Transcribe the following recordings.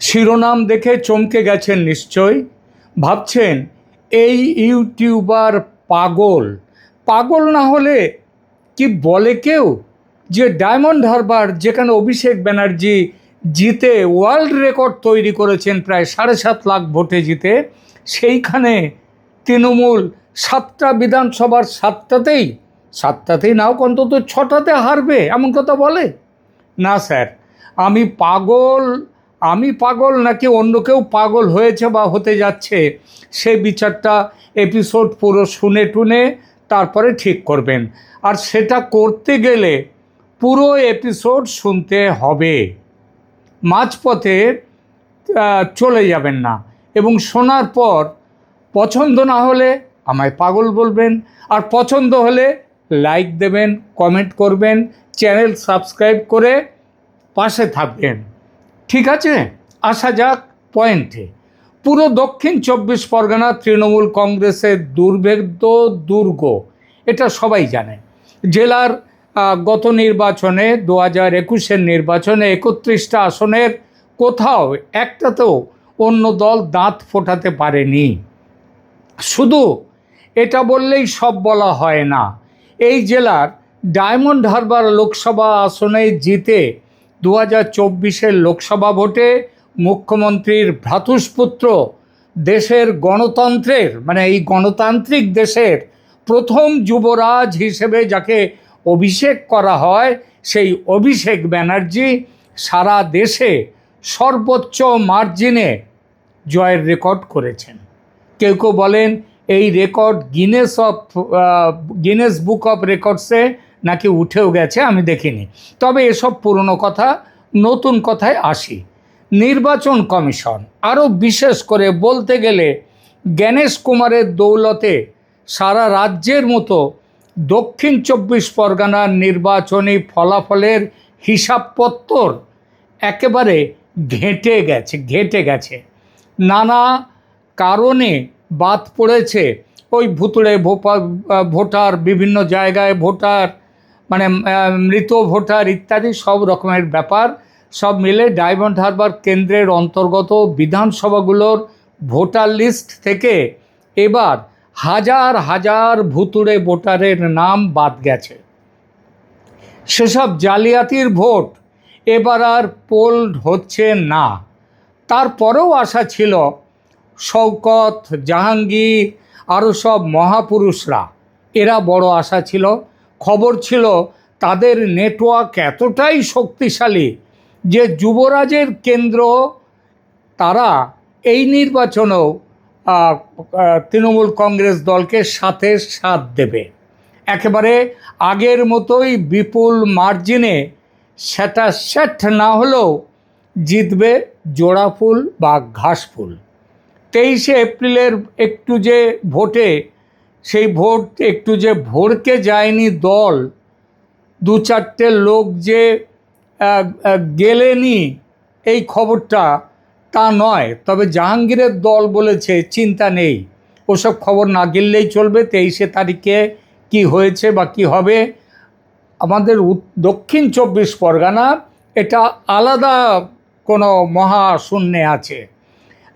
শিরোনাম দেখে চমকে গেছেন নিশ্চয়। ভাবছেন এই ইউটিউবার পাগল। পাগল না হলে কি বলে কেউ যে ডায়মন্ড হারবার, যেখানে অভিষেক ব্যানার্জি জিতে ওয়ার্ল্ড রেকর্ড তৈরি করেছেন প্রায় 7.5 লাখ ভোটে জিতে, সেইখানে তৃণমূল 7টা বিধানসভার 7টাতেই নাও অন্তত 6টাতে হারবে, এমন কথা বলে? না স্যার, আমি পাগল নাকি অন্য কেউ পাগল হয়েছে বা হতে যাচ্ছে, সে বিচারটা এপিসোড পুরো শুনে টুনে তারপরে ঠিক করবেন। আর সেটা করতে গেলে পুরো এপিসোড শুনতে হবে, মাঝপথে চলে যাবেন না। এবং শোনার পর পছন্দ না হলে আমায় পাগল বলবেন, আর পছন্দ হলে লাইক দেবেন, কমেন্ট করবেন, চ্যানেল সাবস্ক্রাইব করে পাশে থাকবেন। ঠিক আছে, আসা যাক পয়েন্টে। পুরো দক্ষিণ 24 পরগনা তৃণমূল কংগ্রেসের দুর্ভেদ্য দুর্গ, এটা সবাই জানে। জেলার গত নির্বাচনে 2021-এর নির্বাচনে 31টা আসনের কোথাও একটাতেও অন্য দল দাঁত ফোটাতে পারেনি। শুধু এটা বললেই সব বলা হয় না। এই জেলার ডায়মন্ড হারবার লোকসভা আসনে জিতে 2024-এর লোকসভা ভোটে মুখ্যমন্ত্রীর ভ্রাতুষ্পুত্র, দেশের গণতন্ত্রের এই গণতান্ত্রিক দেশের প্রথম যুবরাজ হিসেবে যাকে অভিষেক করা হয়, সেই অভিষেক ব্যানার্জি সারা দেশে সর্বোচ্চ মার্জিনে জয়ের রেকর্ড করেছেন। কেউ কেউ বলেন এই রেকর্ড গিনেস বুক অফ রেকর্ডসে নাকি উঠেও গেছে, আমি দেখিনি। তবে এসব পুরনো কথা, নতুন কথায় আসি। নির্বাচন কমিশন, আরও বিশেষ করে বলতে গেলে জ্ঞানেশ কুমারের দৌলতে সারা রাজ্যের মতো দক্ষিণ 24 পরগনার নির্বাচনী ফলাফলের হিসাবপত্তর একেবারে ঘেঁটে গেছে। নানা কারণে বাদ পড়েছে ওই ভুতুড়ে ভোটার, বিভিন্ন জায়গায় ভোটার, মৃত ভোটার ইত্যাদি সব রকমের ব্যাপার। সব মিলে ডায়মন্ড হারবার কেন্দ্রের অন্তর্গত বিধানসভাগুলোর ভোটার লিস্ট থেকে এবার হাজার হাজার ভুতুড়ে ভোটারের নাম বাদ গেছে। সেসব জালিয়াতির ভোট এবার আর পোল হচ্ছে না। তারপরেও আশা ছিল শওকত, জাহাঙ্গীর, আরও সব মহাপুরুষরা, এরা বড় আশা ছিল। খবর ছিল তাদের নেটওয়ার্ক এতটাই শক্তিশালী যে যুবরাজের কেন্দ্র তারা এই নির্বাচনেও তৃণমূল কংগ্রেস দলকে সাথে সাথ দেবে। একেবারে আগের মতোই বিপুল মার্জিনে সেট না হলেও জিতবে জোড়াফুল বা ঘাসফুল। 23শে এপ্রিলের একটু যে ভোটে, সেই ভোট একটু যে ভরকে যায়নি দল, 2-4টে লোক যে গেলেনি, এই খবরটা তা নয়। তবে জাহাঙ্গীরের দল বলেছে চিন্তা নেই, ওসব খবর না গেলেই চলবে। 23শে তারিখে কি হয়েছে বা কি হবে, আমাদের দক্ষিণ 24 পরগনা এটা আলাদা কোনো মহাশূন্যে আছে।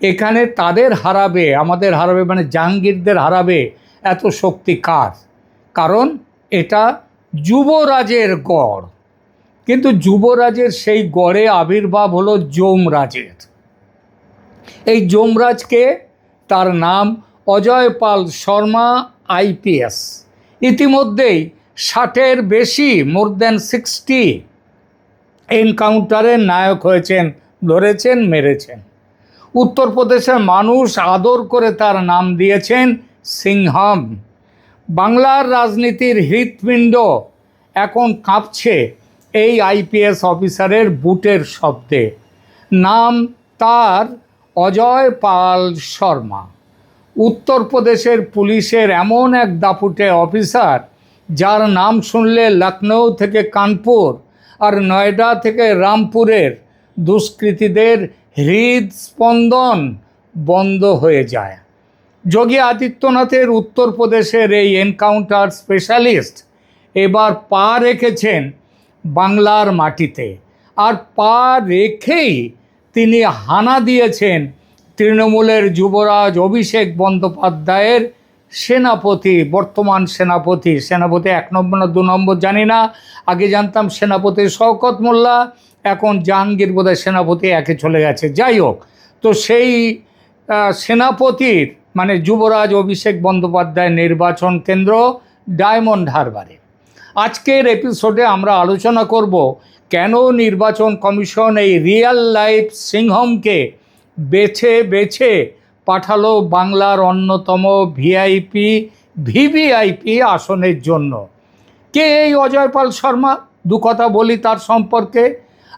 এখানে তাদের হারাবে, আমাদের হারাবে, জাহাঙ্গীরদের হারাবে এত শক্তি কার? কারণ এটা যুবরাজের গড়। কিন্তু যুবরাজের সেই গড়ে আবির্ভাব হলো যমরাজের। এই যমরাজকে, তার নাম অজয় পাল শর্মা, IPS। ইতিমধ্যেই 60-এর বেশি, মোর দ্যান 60 এনকাউন্টারের নায়ক হয়েছেন, ধরেছেন, মেরেছেন। উত্তরপ্রদেশের মানুষ আদর করে তার নাম দিয়েছেন সিংহম। বাংলার রাজনীতির হৃৎপিণ্ড এখন কাঁপছে এই IPS অফিসারের বুটের শব্দে। নাম তার অজয় পাল শর্মা। উত্তরপ্রদেশের পুলিশের এমন এক দাপুটে অফিসার যার নাম শুনলে লখনৌ থেকে কানপুর আর নয়ডা থেকে রামপুরের দুষ্কৃতীদের হৃদস্পন্দন বন্ধ হয়ে যায়। যোগী আদিত্যনাথের উত্তরপ্রদেশের এই এনকাউন্টার স্পেশালিস্ট এবার পা রেখেছেন বাংলার মাটিতে, আর পা রেখেই তিনি হানা দিয়েছেন তৃণমূলের যুবরাজ অভিষেক বন্দ্যোপাধ্যায়ের সেনাপতি, বর্তমান সেনাপতি 1 নম্বর না 2 নম্বর জানি না, আগে জানতাম সেনাপতি শওকত মোল্লা, এখন জাহাঙ্গীর বোধহয় সেনাপতি 1-এ চলে গেছে। যাই হোক, তো সেই সেনাপতির মানে যুবরাজ অভিষেক বন্দ্যোপাধ্যায় নির্বাচন কেন্দ্র ডায়মন্ড হারবারে। আজকের এপিসোডে আমরা আলোচনা করব কেন নির্বাচন কমিশন এই রিয়েল লাইফ সিংহমকে বেছে বেছে পাঠালো বাংলার অন্যতম ভিভিআইপি আসনের জন্য। কে এই অজয়পাল শর্মা? দু কথা বলি তার সম্পর্কে।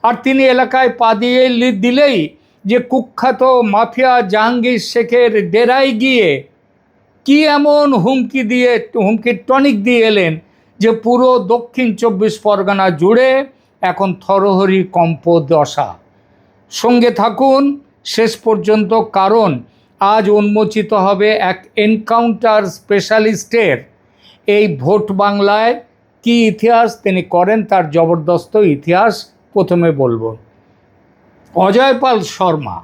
আর তিনি এলাকায় পা দিয়ে দিলেই যে কুখ্যাত মাফিয়া জাহাঙ্গীর শেখের ডেরায় গিয়ে কি এমন হুমকির টনিক দিয়ে এলেন যে পুরো দক্ষিণ 24 পরগনা জুড়ে এখন থরহরি কম্প দশা। সঙ্গে থাকুন শেষ পর্যন্ত, কারণ আজ উন্মোচিত হবে এক এনকাউন্টার স্পেশালিস্টের এই ভোট বাংলায় কি ইতিহাস তিনি করেন, তার জবরদস্ত ইতিহাস প্রথমে বলবো। অজয়পাল শর্মা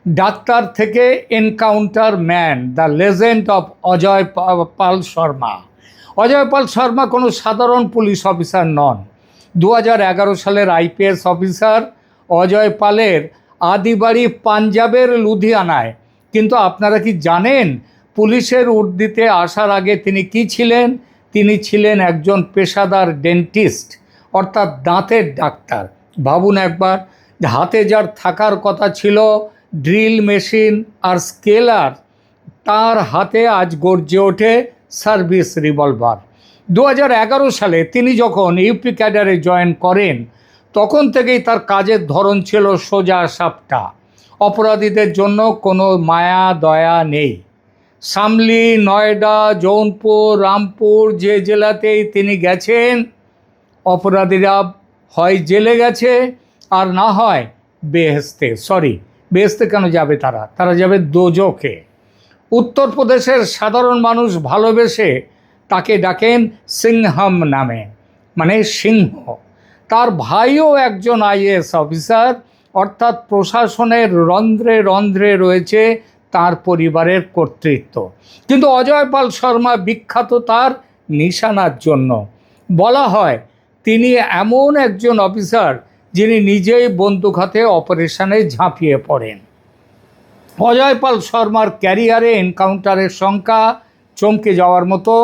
ডাক্তার থেকে encounter man, the legend of Ajaypal Sharma. Ajaypal Sharma কোনো সাধারণ পুলিশ অফিসার নন। 2011 সালের আইপিএস অফিসার। অজয় পালের আদি বাড়ি পাঞ্জাবের লুধিয়ানায়। কিন্তু আপনারা কি জানেন পুলিশের উর্দিতে আসার আগে তিনি কি ছিলেন? তিনি ছিলেন একজন পেশাদার ডেন্টিস্ট, অর্থাৎ দাঁতের ডাক্তার। ভাবুন একবার, হাতে যার থাকার কথা ছিল ড্রিল মেশিন আর স্কেলার, তার হাতে আজ গর্জে ওঠে সার্ভিস রিভলভার। 2011 সালে তিনি যখন ইউপি ক্যাডারে জয়েন করেন তখন থেকেই তার কাজের ধরন ছিল সোজা সাপটা। অপরাধীদের জন্য কোনো মায়া দয়া নেই। শামলি, নয়ডা, জৌনপুর, রামপুর যে জেলাতেই তিনি গেছেন, অপরাধীরা হয় জেলে গেছে আর না হয় বেহেস্তে। বেহেস্তে কেন যাবে তারা যাবে দোজখে। উত্তরপ্রদেশের সাধারণ মানুষ ভালোবেসে তাকে ডাকেন সিংহম নামে, মানে সিংহ। তার ভাইও একজন আইএএস অফিসার, অর্থাৎ প্রশাসনের রন্ধ্রে রন্ধ্রে রয়েছে তার পরিবারের কর্তৃত্ব। কিন্তু অজয়পাল শর্মা বিখ্যাত তার নিশানার জন্য। বলা হয় তিনি এমন একজন অফিসার যিনি নিজেই বন্দুক হাতে অপারেশনে ঝাঁপিয়ে পড়েন। অজয়পাল শর্মার ক্যারিয়ারে এনকাউন্টারের সংখ্যা চমকে যাওয়ার মতো।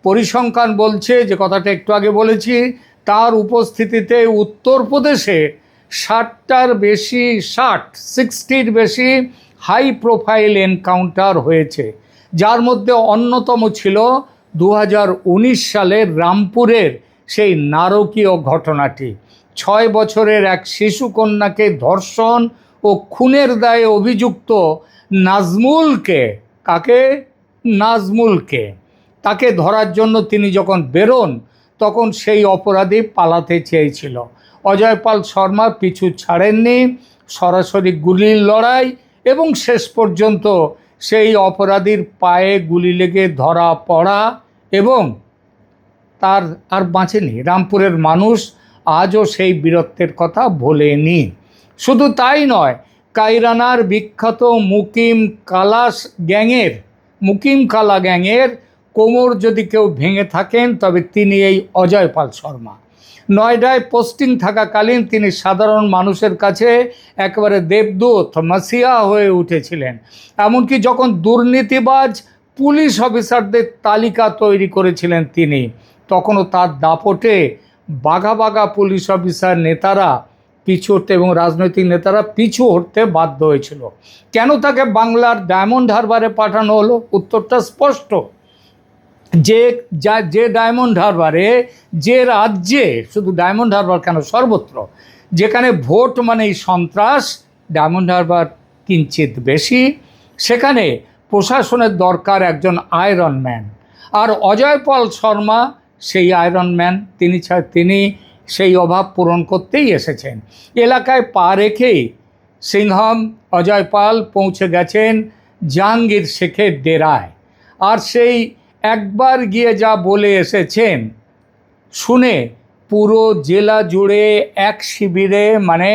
পরিসংখ্যান বলছে, যে কথাটা একটু আগে বলেছি, তার উপস্থিতিতে উত্তরপ্রদেশে 60টির বেশি হাই প্রোফাইল এনকাউন্টার হয়েছে, যার মধ্যে অন্যতম ছিল 2019 সালের রামপুরের সেই নারকীয় ঘটনাটি। 6 বছরের এক শিশুকন্যাকে ধর্ষণ ও খুনের দায়ে অভিযুক্ত নাজমুলকে তাকে ধরার জন্য তিনি যখন বেরোন তখন সেই অপরাধী পালাতে চেয়েছিল। অজয়পাল শর্মা পিছু ছাড়েননি, সরাসরি গুলির লড়াই, এবং শেষ পর্যন্ত সেই অপরাধীর পায়ে গুলি লেগে ধরা পড়া, এবং তার আর বাঁচেনি। রামপুরের মানুষ আজও সেই বীরত্বের কথা ভোলেনি। শুধু তাই নয়, কাইরানার বিখ্যাত মুকিম কালা গ্যাংয়ের কোমর যদি কেউ ভেঙে থাকেন তবে তিনি এই অজয়পাল শর্মা। নয়ডায় পোস্টিং থাকাকালীন তিনি সাধারণ মানুষের কাছে একেবারে দেবদূত, মাসিয়া হয়ে উঠেছিলেন। এমনকি যখন দুর্নীতিবাজ পুলিশ অফিসারদের তালিকা তৈরি করেছিলেন তিনি, তখনও তার দাপটে বাঘা বাঘা পুলিশ অফিসার নেতারা পিছু হটতে এবং রাজনৈতিক নেতারা পিছু হটতে বাধ্য হয়েছিল। কেন তাকে বাংলার ডায়মন্ড হারবারে পাঠানো হলো? উত্তরটা স্পষ্ট। যে ডায়মন্ড হারবারে, যে রাজ্যে, শুধু ডায়মন্ড হারবার কেন, সর্বত্র যেখানে ভোট মানেই সন্ত্রাস, ডায়মন্ড হারবার কিঞ্চিত বেশি, সেখানে প্রশাসনের দরকার একজন আয়রন ম্যান। আর অজয়পাল শর্মা সেই আয়রন ম্যান। তিনি সেই অভাব পূরণ করতেই এসেছেন। এলাকায় পা রেখেই সিংহম অজয়পাল পৌঁছে গেছেন জাহাঙ্গীর শেখের ডেরায়। আর সেই একবার গিয়ে যা বলে এসেছেন শুনে পুরো জেলা জুড়ে এক শিবিরে, মানে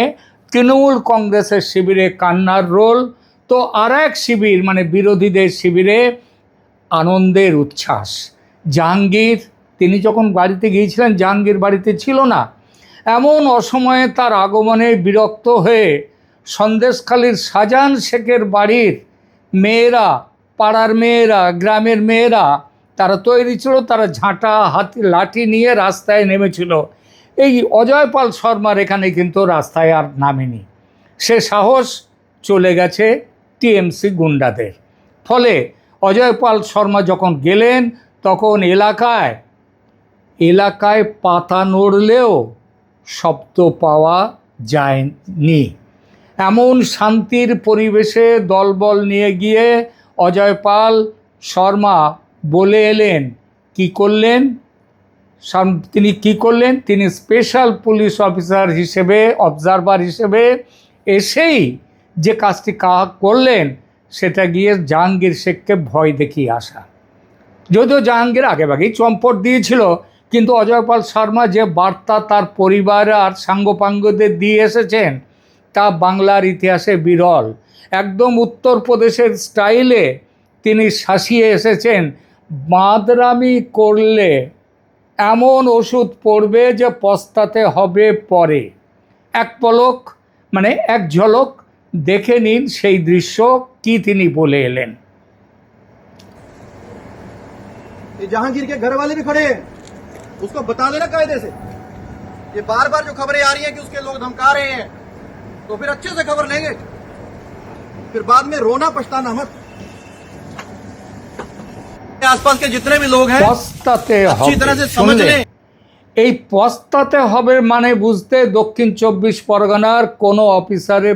তৃণমূল কংগ্রেসের শিবিরে কান্নার রোল, তো আর এক শিবির মানে বিরোধীদের শিবিরে আনন্দের উচ্ছ্বাস। জাহাঙ্গীর তিনি যখন বাড়িতে গিয়েছিলেন, জাহাঙ্গীর বাড়িতে ছিল না। এমন অসময়ে তার আগমনে বিরক্ত হয়ে সন্দেশখালীর শাহজাহান শেখের বাড়ির মেয়েরা, পাড়ার মেয়েরা, গ্রামের মেয়েরা তারা তৈরি ছিল, তারা ঝাঁটা হাতি লাঠি নিয়ে রাস্তায় নেমেছিল। এই অজয় পাল শর্মার এখানে কিন্তু রাস্তায় আর নামেনি, সে সাহস চলে গেছে টিএমসি গুন্ডাদের। ফলে অজয় পাল শর্মা যখন গেলেন তখন এলাকায় পাতা নড়লেও শব্দ পাওয়া যায়নি। এমন শান্তির পরিবেশে দলবল নিয়ে গিয়ে অজয় পাল শর্মা বলে এলেন, কি করলেন তিনি স্পেশাল পুলিশ অফিসার হিসেবে, অবজারভার হিসেবে এসেই যে কাজটি করলেন সেটা গিয়ে জাহাঙ্গীর শেখকে ভয় দেখিয়ে আসা। যদিও জাহাঙ্গীর আগেভাগেই চম্পট দিয়েছিল, কিন্তু অজয় পাল শর্মা যে বার্তা তার পরিবার আর সাঙ্গপাঙ্গদের দিয়ে এসেছেন তা বাংলার ইতিহাসে বিরল। একদম উত্তরপ্রদেশের স্টাইলে তিনি শাসিয়ে এসেছেন, মাদরামি করলে এমন ওষুধ পড়বে যে পস্তাতে হবে পরে। এক ঝলক দেখে নিন সেই দৃশ্য কি তিনি বলে এলেন। जहांगीर के घर वाले भी खड़े हैं, उसको बता देना कायदे से। ये बार बार जो खबरें आ रही हैं कि उसके लोग धमका रहे हैं, तो फिर अच्छे से खबर लेंगे, फिर बाद में रोना पछताना मत। आसपास के जितने भी लोग हैं अच्छी तरह से समझ लें। এই পস্তাতে হবে মানে বুঝতে দক্ষিণ 24 পরগনার কোনো অফিসারের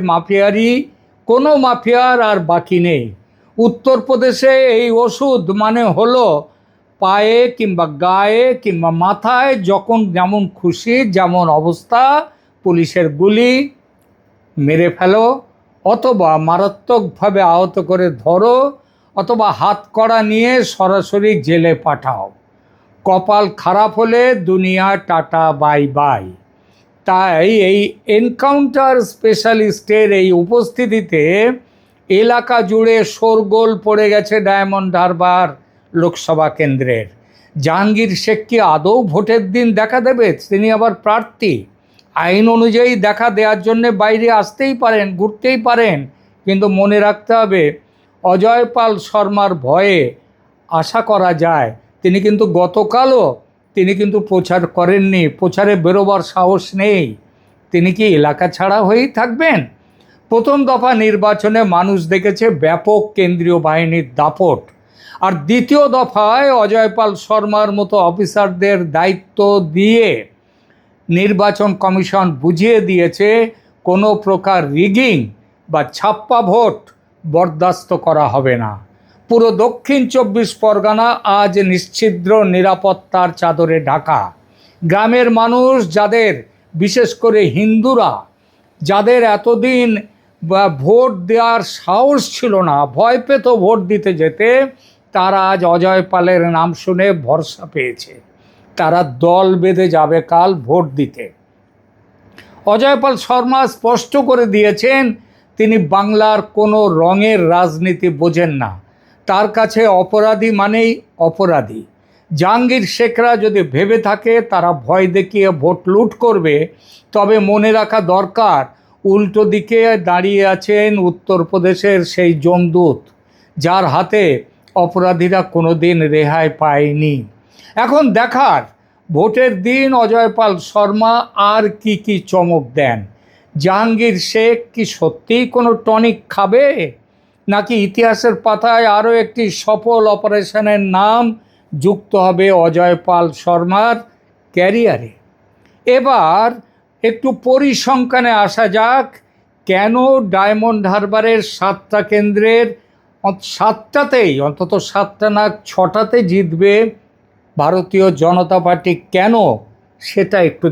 কোনো মাফিয়ার আর বাকি নেই। উত্তরপ্রদেশে এই ওষুধ মানে হলো পায়ে কিংবা গায়ে কিংবা মাথায় যখন যেমন খুশি যেমন অবস্থা পুলিশের গুলি মেরে ফেলো, অথবা মারাত্মকভাবে আহত করে ধরো, অথবা হাত কড়া নিয়ে সরাসরি জেলে পাঠাও। কপাল খারাপ হলে দুনিয়া টাটা বাই বাই। তাই এই এনকাউন্টার স্পেশালিস্টের এই উপস্থিতিতে এলাকা জুড়ে শোরগোল পড়ে গেছে ডায়মন্ড হারবার লোকসভা কেন্দ্রের। জাহাঙ্গীর শেখ কি আদৌ ভোটের দিন দেখা দেবে? তিনি আবার প্রার্থী, আইন অনুযায়ী দেখা দেওয়ার জন্য বাইরে আসতেই পারেন, ঘুরতেই পারেন, কিন্তু মনে রাখতে হবে অজয় পাল শর্মার ভয়ে আশা করা যায় তিনি কিন্তু গতকালও প্রচার করেননি, প্রচারে বেরোবার সাহস নেই। তিনি কি এলাকা ছাড়া হয়েই থাকবেন? প্রথম দফা নির্বাচনে মানুষ দেখেছে ব্যাপক কেন্দ্রীয় বাহিনীর দাপট, আর দ্বিতীয় দফায় অজয় পাল শর্মার মতো অফিসারদের দায়িত্ব দিয়ে নির্বাচন কমিশন বুঝিয়ে দিয়েছে কোনো প্রকার রিগিং বা ছাপ্পা ভোট বরদাস্ত করা হবে না। পুরো দক্ষিণ 24 পরগনা আজ নিশ্ছিদ্র নিরাপত্তার চাদরে ঢাকা। গ্রামের মানুষ যাদের, বিশেষ করে হিন্দুরা যাদের এতদিন ভোট দেওয়ার সাহস ছিল না, ভয় পেত ভোট দিতে যেতে, তারা আজ অজয় পালের নাম শুনে ভরসা পেয়েছে। তারা দল বেঁধে যাবে কাল ভোট দিতে। অজয় পাল শর্মা স্পষ্ট করে দিয়েছেন তিনি বাংলার কোনো রঙের রাজনীতি বোঝেন না, তার কাছে অপরাধী মানেই অপরাধী। জাহাঙ্গীর শেখরা যদি ভেবে থাকে তারা ভয় দেখিয়ে ভোট লুট করবে, তবে মনে রাখা দরকার উল্টো দিকে দাঁড়িয়ে আছেন উত্তরপ্রদেশের সেই জমদূত, যার হাতে অপরাধীরা কোনো দিন রেহাই পায়নি। এখন দেখার ভোটের দিন অজয় পাল শর্মা আর কি চমক দেন। জাহাঙ্গীর শেখ কি সত্যিই কোনো টনিক খাবে, নাকি ইতিহাসের পাতায় আরও একটি সফল অপারেশনের নাম যুক্ত হবে অজয় পাল শর্মার ক্যারিয়ারে? এবার একটু পরিসংখ্যানে আসা যাক, কেন ডায়মন্ড হারবারের 7টা কেন্দ্রের 7টাতেই, অন্তত 7টা না 6টাতে জিতবে ভারতীয় জনতা পার্টি, কেন সেটা একটু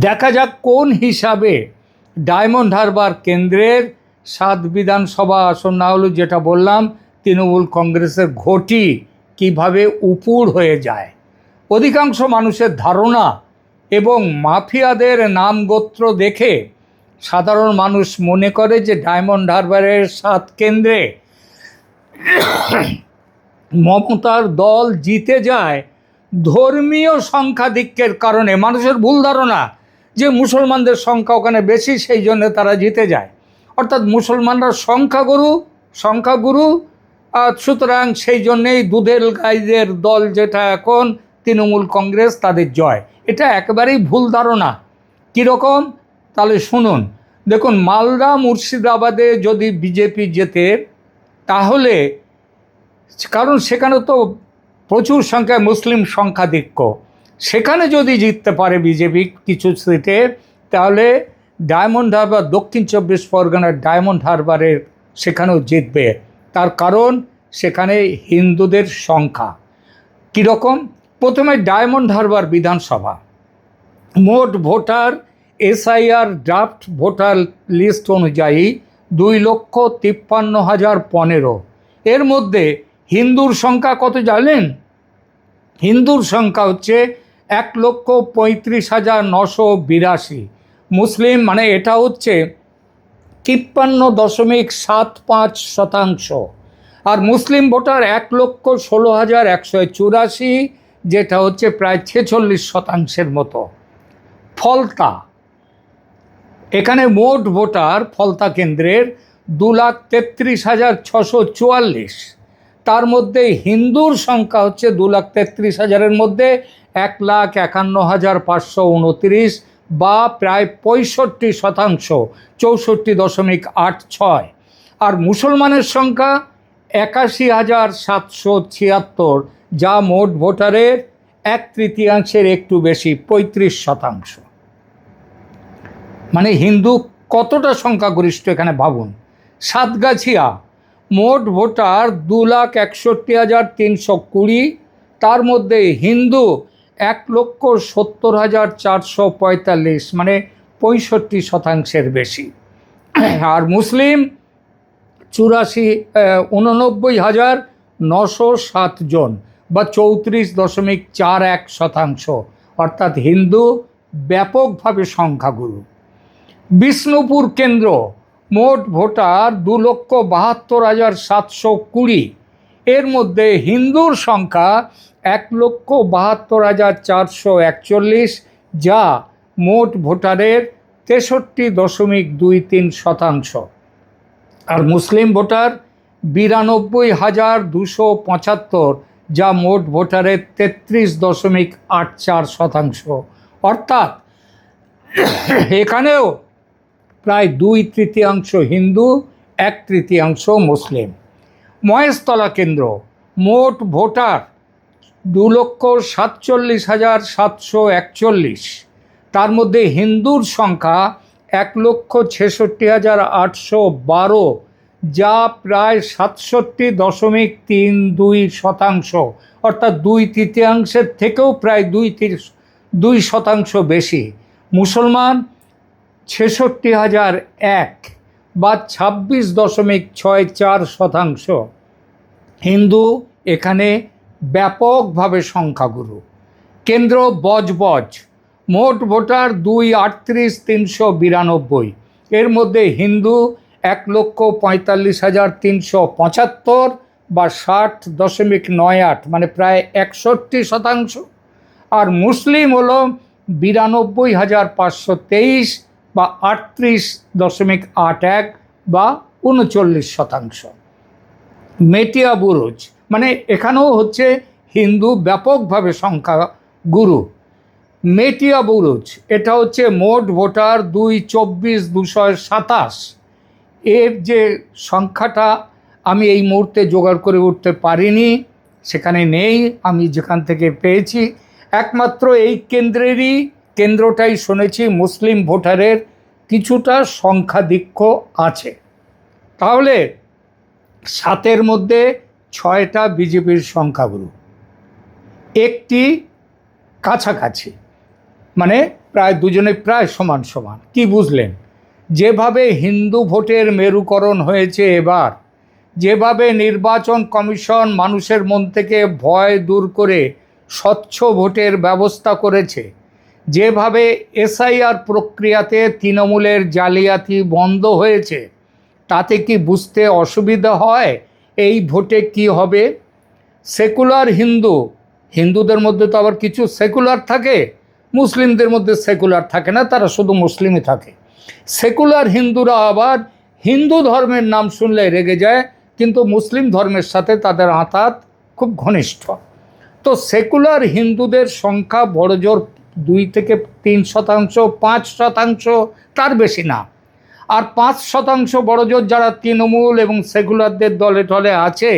দেখা যাক কোন হিসাবে ডায়মন্ড হারবার কেন্দ্রের 7 বিধানসভা আসন, না হলেও যেটা বললাম তৃণমূল কংগ্রেসের ঘটি কিভাবে উপুর হয়ে যায়। অধিকাংশ মানুষের ধারণা এবং মাফিয়াদের নাম গোত্র দেখে সাধারণ মানুষ মনে করে যে ডায়মন্ড হারবারের 7 কেন্দ্রে মমতার দল জিতে যায় ধর্মীয় সংখ্যাধিক্যের কারণে। মানুষের ভুল ধারণা যে মুসলমানদের সংখ্যা ওখানে বেশি, সেই জন্য তারা জিতে যায়, অর্থাৎ মুসলমানরা সংখ্যাগুরু। সুতরাং সেই জন্যেই দুধের গাইদের দল যেটা এখন তৃণমূল কংগ্রেস, তাদের জয়। এটা একেবারেই ভুল ধারণা। কীরকম? তাহলে শুনুন। দেখুন, মালদা মুর্শিদাবাদে যদি বিজেপি জেতে, তাহলে, কারণ সেখানে তো প্রচুর সংখ্যায় মুসলিম সংখ্যাধিক্য, সেখানে যদি জিততে পারে বিজেপি কিছু সিটে, তাহলে ডায়মন্ড হারবার, দক্ষিণ 24 পরগনার ডায়মন্ড হারবারের সেখানেও জিতবে। তার কারণ সেখানে হিন্দুদের সংখ্যা। কীরকম? প্রথমে ডায়মন্ড হারবার বিধানসভা, মোট voter SIR draft voter list অনুযায়ী 2,53,015। এর মধ্যে হিন্দুর সংখ্যা কত জানেন? হিন্দুর সংখ্যা হচ্ছে 1,35,982। মুসলিম, মানে এটা হচ্ছে 53.75%। আর মুসলিম ভোটার 1,16,184, যেটা হচ্ছে প্রায় 46% মতো। ফলতা, এখানে মোট ভোটার ফলতা কেন্দ্রের 2,33,644। তার মধ্যে হিন্দুর সংখ্যা হচ্ছে 2,33,000-এর মধ্যে 1,51,529, বা প্রায় 65%, 64.86। আর মুসলমানের সংখ্যা 81,776, যা মোট ভোটারের 1/3 একটু বেশি, 35%। মানে হিন্দু কতটা সংখ্যাগরিষ্ঠ এখানে ভাবুন। সাতগাছিয়া, মোট ভোটার 2,61,320, তার মধ্যে হিন্দু 1,70,445, মানে 65%-এর বেশি। আর মুসলিম 89,907 জন, বা 34.41%। অর্থাৎ হিন্দু ব্যাপকভাবে সংখ্যাগুরু। বিষ্ণুপুর কেন্দ্র, মোট ভোটার 2,72,720। এর মধ্যে হিন্দুর সংখ্যা 1,72,441, যা মোট ভোটারের 63.23%। আর মুসলিম ভোটার 92,275, যা মোট ভোটারের 33.84%। অর্থাৎ এখানেও প্রায় 2/3 হিন্দু, 1/3 মুসলিম। মহেশতলা কেন্দ্র, মোট ভোটার 2,47,741। তার মধ্যে হিন্দুর সংখ্যা 1,66,812, যা প্রায় 67.32%। অর্থাৎ 2/3 থেকেও প্রায় 2% বেশি। মুসলমান 66,001, বা 26.64%। হিন্দু এখানে ব্যাপকভাবে সংখ্যাগুরু। কেন্দ্র বজবজ, মোট ভোটার 2,38,392। এর মধ্যে হিন্দু 1,45,375, বা 60.98, মানে প্রায় 61%। আর মুসলিম হলো 92,523, বা 38.81, বা 39%। মেটিয়া বুরুজ, মানে এখানেও হচ্ছে হিন্দু ব্যাপকভাবে সংখ্যাগুরু। মেটিয়া বুরুজ, এটা হচ্ছে মোট ভোটার 2,24,227। এর যে সংখ্যাটা আমি এই মুহূর্তে জোগাড় করে উঠতে পারিনি, সেখানে নেই, আমি যেখান থেকে পেয়েছি। একমাত্র এই কেন্দ্রটাই শুনেছি মুসলিম ভোটারের কিছুটা সংখ্যাধিক্য আছে। তাহলে 7-এর মধ্যে 6টা বিজেপির সংখ্যাগুরু, একটি কাছাকাছি, মানে প্রায় দুজনে প্রায় সমান সমান। কি বুঝলেন? যেভাবে হিন্দু ভোটের মেরুকরণ হয়েছে এবার, যেভাবে নির্বাচন কমিশন মানুষের মন থেকে ভয় দূর করে স্বচ্ছ ভোটের ব্যবস্থা করেছে, যেভাবে এসআইআর প্রক্রিয়াতে তৃণমূলের জালিয়াতি বন্ধ হয়েছে, তাতে কি বুঝতে অসুবিধা হয় এই ভোটে কি হবে? সেকুলার হিন্দুদের মধ্যে তো আবার কিছু সেকুলার থাকে, মুসলিমদের মধ্যে সেকুলার থাকে না, তারা শুধু মুসলিমই থাকে। সেকুলার হিন্দুরা আবার হিন্দু ধর্মের নাম শুনলে রেগে যায়, কিন্তু মুসলিম ধর্মের সাথে তাদের আঁতাত খুব ঘনিষ্ঠ। তো সেকুলার হিন্দুদের সংখ্যা বড়জোর 2 থেকে 3%, 5%, তার বেশি না। আর 5% বড়জোর যারা তৃণমূল এবং সেকুলারদের দলে টলে আছে,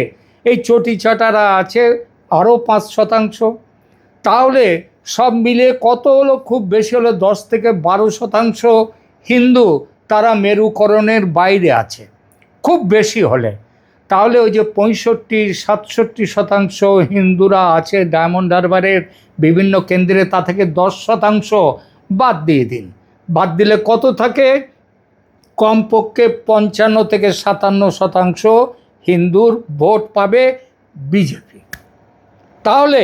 এই চটিচাটারা আছে আরও 5%। তাহলে সব মিলে কত হলো? খুব বেশি হলে 10 থেকে 12% হিন্দু তারা মেরুকরণের বাইরে আছে, খুব বেশি হলে। তাহলে ওই যে 65-67% হিন্দুরা আছে ডায়মন্ড হারবারের বিভিন্ন কেন্দ্রে, তা থেকে 10% বাদ দিয়ে দিন। বাদ দিলে কত থাকে? কমপক্ষে 55 থেকে 57% হিন্দুর ভোট পাবে বিজেপি। তাহলে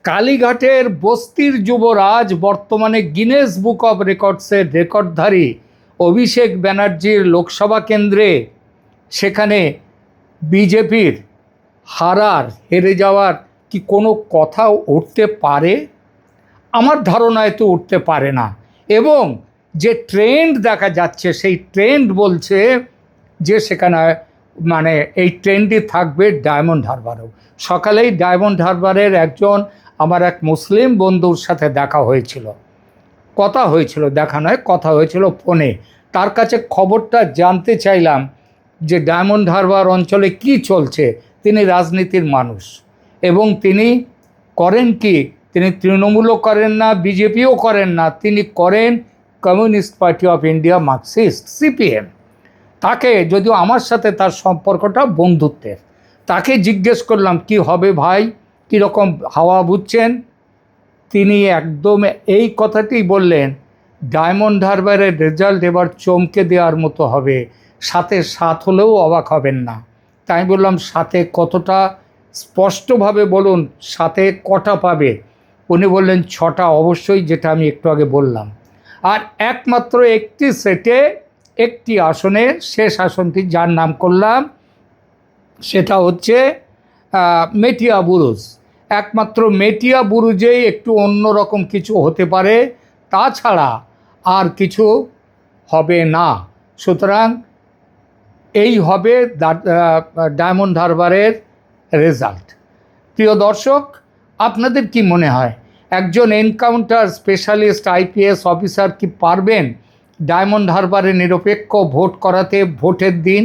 কালীঘাটের বস্তির যুবরাজ, বর্তমানে গিনেস বুক অব রেকর্ডসের রেকর্ডধারী অভিষেক ব্যানার্জির লোকসভা কেন্দ্রে, সেখানে বিজেপির হেরে যাওয়ার কি কোনো কথা উঠতে পারে? আমার ধারণায় তো উঠতে পারে না। এবং যে ট্রেন্ড দেখা যাচ্ছে, সেই ট্রেন্ড বলছে যে সেখানে মানে এই ট্রেন্ডই থাকবে ডায়মন্ড হারবারেও। সকালেই ডায়মন্ড হারবারের আমার এক মুসলিম বন্ধুর সাথে দেখা হয়েছিল, কথা হয়েছিল ফোনে। তার কাছে খবরটা জানতে চাইলাম যে ডায়মন্ড হারবার অঞ্চলে কি চলছে। তিনি রাজনীতির মানুষ এবং তিনি করেন কি, তিনি তৃণমূলও করেন না, বিজেপিও করেন না, তিনি করেন communist party of India, Marxist, CPM. তাকে, যদিও আমার সাথে তার সম্পর্কটা বন্ধুত্বের, তাকে জিজ্ঞেস করলাম কি হবে ভাই, কীরকম হাওয়া বুঝছেন? তিনি একদম এই কথাটি বললেন, ডায়মন্ড হারবারের রেজাল্ট এবার চমকে দেওয়ার মতো হবে, 7 হলেও অবাক হবেন না। তাই বললাম 7 কতটা, স্পষ্টভাবে বলুন 7 কটা পাবে? উনি বললেন 6টা অবশ্যই, যেটা আমি একটু আগে বললাম। আর একমাত্র একটি সেটে, একটি আসনে, শেষ আসনটি যার নাম করলাম, সেটা হচ্ছে মেটিয়া বুরুজ। একমাত্র মেটিয়া বুরুজেই একটু অন্যরকম কিছু হতে পারে, তাছাড়া আর কিছু হবে না। সুতরাং এই হবে ডায়মন্ড হারবারের রেজাল্ট। প্রিয় দর্শক, আপনাদের কি মনে হয়, একজন এনকাউন্টার স্পেশালিস্ট আইপিএস অফিসার কি পারবেন ডায়মন্ড হারবারে নিরপেক্ষ ভোট করাতে ভোটের দিন?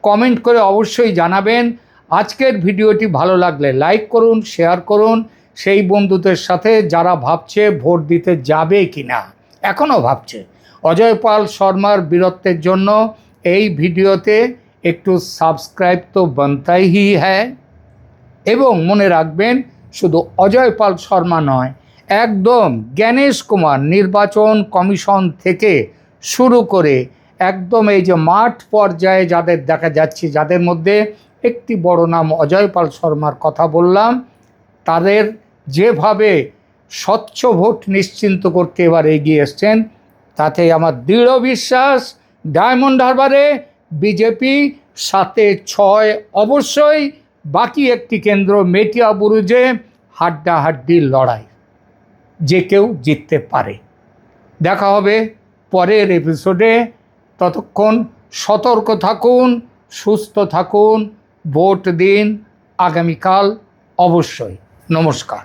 কমেন্ট করে অবশ্যই জানাবেন। আজকের ভিডিওটি ভালো লাগলে লাইক করুন, শেয়ার করুন সেই বন্ধুদের সাথে যারা ভাবছে ভোট দিতে যাবে কি না, এখনও ভাবছে। অজয় পাল শর্মার বীরত্বের জন্য এই ভিডিওতে একটু সাবস্ক্রাইব তো বানতাই হি হ্যায়। এবং মনে রাখবেন, শুধু অজয় পাল শর্মা নয়, একদম জ্ঞানেশ কুমার নির্বাচন কমিশন থেকে শুরু করে একদম এই যে মাঠ পর্যায়ে যাদের দেখা যাচ্ছে, যাদের মধ্যে একটি বড় নাম অজয় পাল শর্মার কথা বললাম, তাদের যেভাবে স্বচ্ছ ভোট নিশ্চিন্ত করতে এবার এগিয়ে এসছেন, তাতে আমার দৃঢ় বিশ্বাস ডায়মন্ড হারবারে বিজেপি 7-এ 6 অবশ্যই। বাকি একটি কেন্দ্র মেটিয়া বুরুজে হাড্ডাহাড্ডি লড়াই, যে কেউ জিততে পারে। দেখা হবে পরের এপিসোডে। ততক্ষণ সতর্ক থাকুন, সুস্থ থাকুন, ভোট দিন আগামীকাল অবশ্যই। নমস্কার।